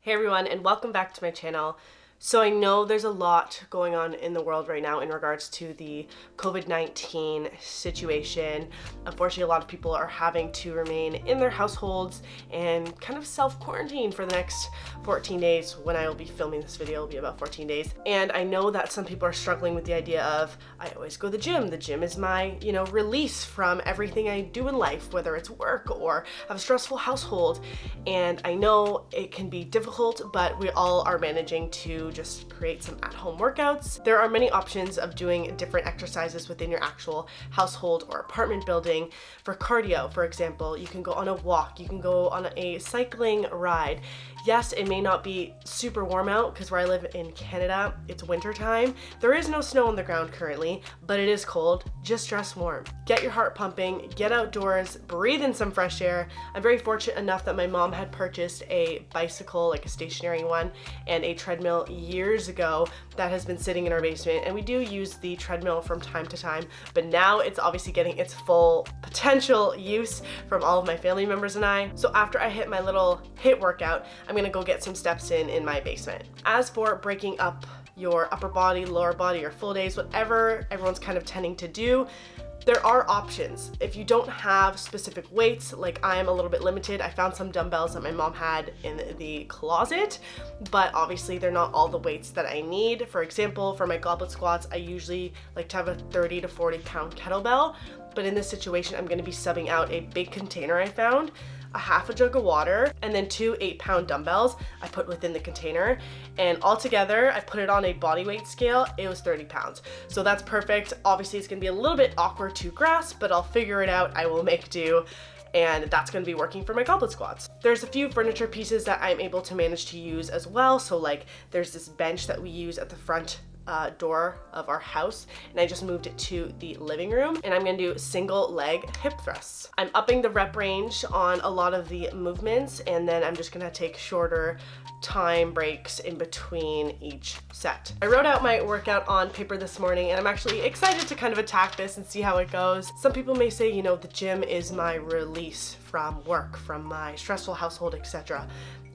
Hey everyone, and welcome back to my channel. So I know there's a lot going on in the world right now in regards to the COVID-19 situation. Unfortunately, a lot of people are having to remain in their households and kind of self-quarantine for the next 14 days. When I will be filming this video, it'll be about 14 days. And I know that some people are struggling with the idea of, I always go to the gym. The gym is my, release from everything I do in life, whether it's work or have a stressful household. And I know it can be difficult, but we all are managing to just create some at-home workouts. There are many options of doing different exercises within your actual household or apartment building. For cardio, for example, you can go on a walk, you can go on a cycling ride. Yes, it may not be super warm out because where I live in Canada, it's winter time. There is no snow on the ground currently, but it is cold. Just dress warm. Get your heart pumping, get outdoors, breathe in some fresh air. I'm very fortunate enough that my mom had purchased a bicycle, like a stationary one, and a treadmill years ago that has been sitting in our basement, and we do use the treadmill from time to time, but now it's obviously getting its full potential use from all of my family members and I. So after I hit my little HIIT workout, I'm gonna go get some steps in my basement. As for breaking up your upper body, lower body, or full days, whatever everyone's kind of tending to do, there are options. If you don't have specific weights, like I am a little bit limited, I found some dumbbells that my mom had in the closet, but obviously they're not all the weights that I need. For example, for my goblet squats, I usually like to have a 30 to 40 pound kettlebell, but in this situation, I'm gonna be subbing out a big container I found, a half a jug of water, and then 2 8-pound dumbbells I put within the container. And altogether, I put it on a body weight scale, it was 30 pounds. So that's perfect. Obviously, it's gonna be a little bit awkward to grasp, but I'll figure it out, I will make do. And that's gonna be working for my goblet squats. There's a few furniture pieces that I'm able to manage to use as well. So like there's this bench that we use at the front door of our house, and I just moved it to the living room, and I'm gonna do single leg hip thrusts. I'm upping the rep range on a lot of the movements, and then I'm just gonna take shorter time breaks in between each set. I wrote out my workout on paper this morning, and I'm actually excited to kind of attack this and see how it goes. Some people may say, the gym is my release from work, from my stressful household, etc.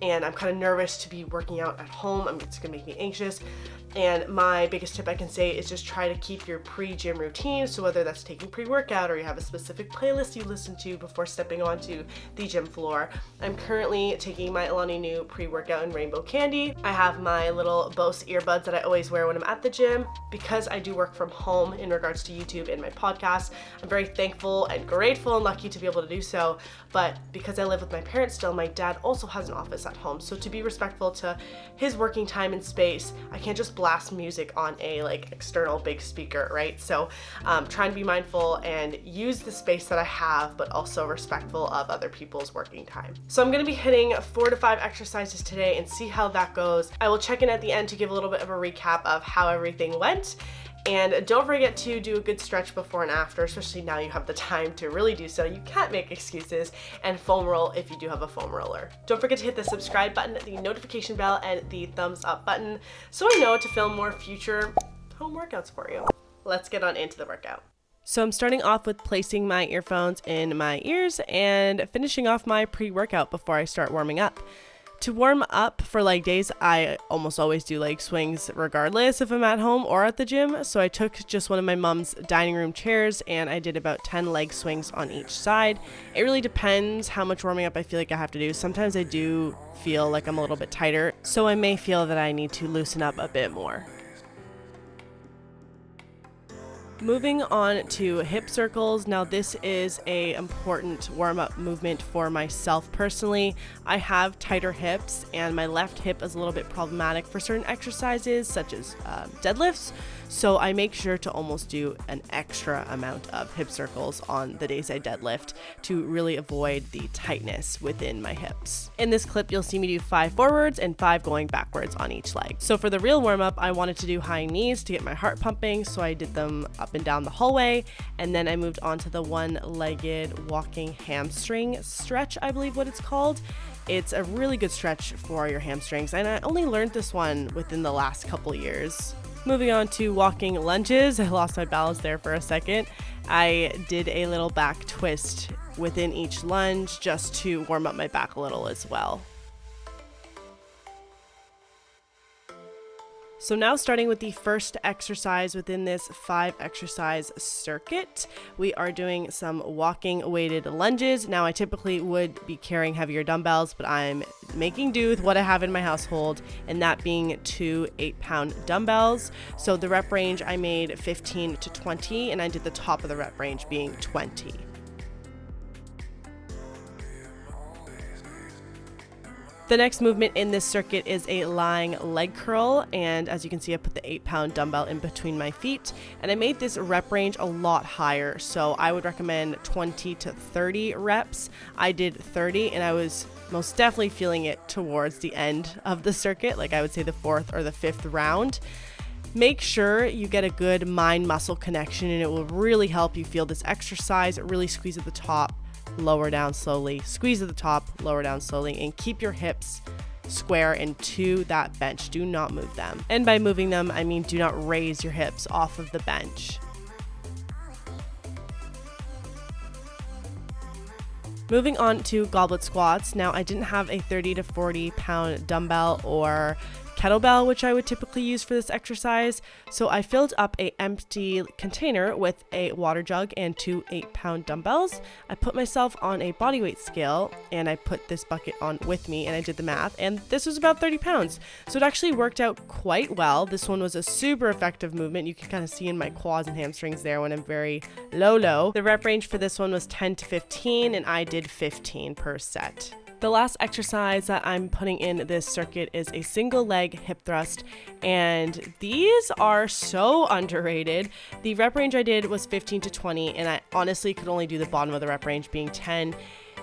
And I'm kind of nervous to be working out at home. It's gonna make me anxious. And my biggest tip I can say is just try to keep your pre-gym routine. So whether that's taking pre-workout or you have a specific playlist you listen to before stepping onto the gym floor. I'm currently taking my Alani Nu pre-workout in Rainbow Candy. I have my little Bose earbuds that I always wear when I'm at the gym. Because I do work from home in regards to YouTube and my podcast, I'm very thankful and grateful and lucky to be able to do so. But because I live with my parents still, my dad also has an office at home. So to be respectful to his working time and space, I can't just blast music on a external big speaker, right? So trying to be mindful and use the space that I have, but also respectful of other people's working time. So I'm gonna be hitting 4 to 5 exercises today and see how that goes. I will check in at the end to give a little bit of a recap of how everything went. And don't forget to do a good stretch before and after, especially now you have the time to really do so. You can't make excuses, and foam roll if you do have a foam roller. Don't forget to hit the subscribe button, the notification bell, and the thumbs up button so I know to film more future home workouts for you. Let's get on into the workout. So I'm starting off with placing my earphones in my ears and finishing off my pre-workout before I start warming up. To warm up for leg days, I almost always do leg swings regardless if I'm at home or at the gym. So I took just one of my mom's dining room chairs and I did about 10 leg swings on each side. It really depends how much warming up I feel like I have to do. Sometimes I do feel like I'm a little bit tighter, so I may feel that I need to loosen up a bit more. Moving on to hip circles. Now this is a important warm-up movement for myself personally. I have tighter hips and my left hip is a little bit problematic for certain exercises such as deadlifts. So I make sure to almost do an extra amount of hip circles on the days I deadlift to really avoid the tightness within my hips. In this clip, you'll see me do 5 forwards and 5 going backwards on each leg. So for the real warm-up, I wanted to do high knees to get my heart pumping, so I did them up and down the hallway, and then I moved on to the one-legged walking hamstring stretch, I believe what it's called. It's a really good stretch for your hamstrings, and I only learned this one within the last couple years. Moving on to walking lunges. I lost my balance there for a second. I did a little back twist within each lunge just to warm up my back a little as well. So now starting with the first exercise within this 5 exercise circuit, we are doing some walking weighted lunges. Now I typically would be carrying heavier dumbbells, but I'm making do with what I have in my household, and that being 2 8-pound dumbbells. So the rep range I made 15 to 20, and I did the top of the rep range being 20. The next movement in this circuit is a lying leg curl, and as you can see, I put the 8-pound dumbbell in between my feet, and I made this rep range a lot higher, so I would recommend 20 to 30 reps. I did 30, and I was most definitely feeling it towards the end of the circuit, like I would say the 4th or the 5th round. Make sure you get a good mind-muscle connection, and it will really help you feel this exercise. Really squeeze at the top, lower down slowly, squeeze at the top, lower down slowly, and keep your hips square into that bench. Do not move them. And by moving them, I mean do not raise your hips off of the bench. Moving on to goblet squats. Now I didn't have a 30 to 40 pound dumbbell or kettlebell, which I would typically use for this exercise. So I filled up an empty container with a water jug and 2 8-pound dumbbells. I put myself on a bodyweight scale and I put this bucket on with me, and I did the math, and this was about 30 pounds. So it actually worked out quite well. This one was a super effective movement. You can kind of see in my quads and hamstrings there when I'm very low. The rep range for this one was 10 to 15, and I did 15 per set. The last exercise that I'm putting in this circuit is a single leg hip thrust, and these are so underrated. The rep range I did was 15 to 20, and I honestly could only do the bottom of the rep range being 10.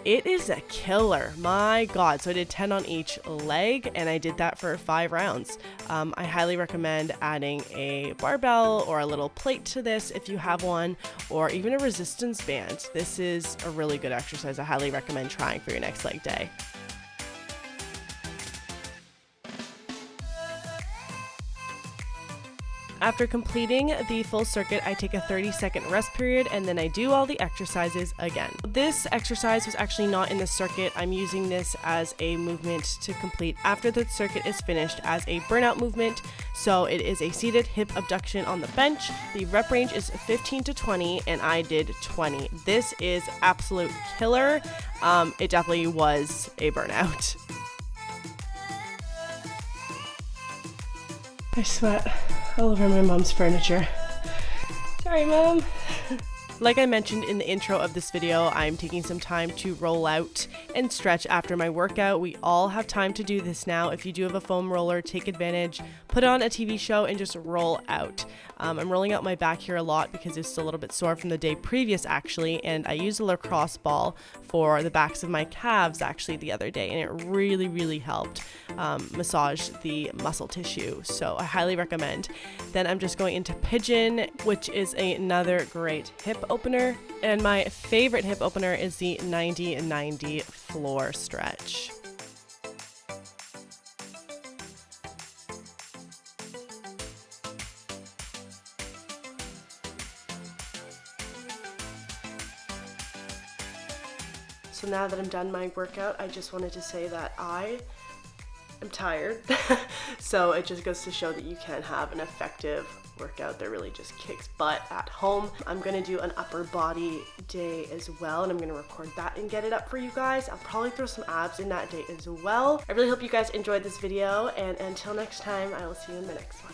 It is a killer, my God. So I did 10 on each leg, and I did that for 5 rounds. I highly recommend adding a barbell or a little plate to this if you have one, or even a resistance band. This is a really good exercise. I highly recommend trying for your next leg day. After completing the full circuit, I take a 30-second rest period, and then I do all the exercises again. This exercise was actually not in the circuit. I'm using this as a movement to complete after the circuit is finished as a burnout movement. So it is a seated hip abduction on the bench. The rep range is 15 to 20, and I did 20. This is absolute killer. It definitely was a burnout. I sweat all over my mom's furniture. Sorry, Mom. Like I mentioned in the intro of this video, I'm taking some time to roll out and stretch after my workout. We all have time to do this now. If you do have a foam roller, take advantage, put on a TV show, and just roll out. I'm rolling out my back here a lot because it's a little bit sore from the day previous actually, and I used a lacrosse ball for the backs of my calves actually the other day, and it really helped massage the muscle tissue. So I highly recommend. Then I'm just going into pigeon, which is another great hip opener, and my favorite hip opener is the 90-90 floor stretch. So now that I'm done my workout, I just wanted to say that I am tired. So it just goes to show that you can have an effective workout that really just kicks butt at home. I'm gonna do an upper body day as well, and I'm gonna record that and get it up for you guys. I'll probably throw some abs in that day as well. I really hope you guys enjoyed this video, and until next time, I will see you in the next one.